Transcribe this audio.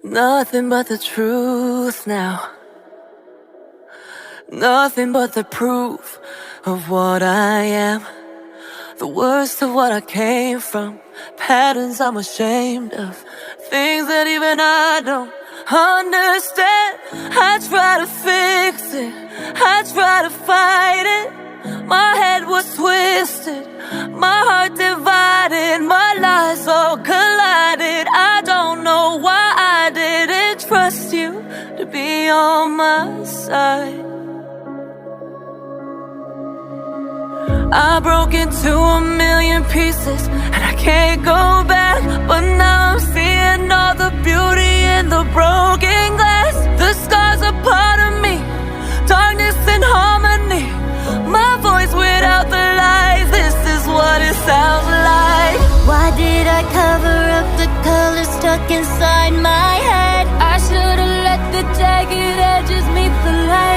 Nothing but the truth now. Nothing but the proof of what I am. The worst of what I came from. Patterns I'm ashamed of. Things that even I don't understand. I try to fix it, I try to fight it. My head was twisted, my heart divided, my lives all collided. I don't know why I didn't trust you to be on my side. I broke into a million pieces and I can't go back. But now I'm seeing all the beauty in the broken glass. The scars are part of me, darkness and harmony. My voice without the lies, this is what it sounds like. Why did I cover up the color stuck inside my head? I should've let the jagged edges meet the light.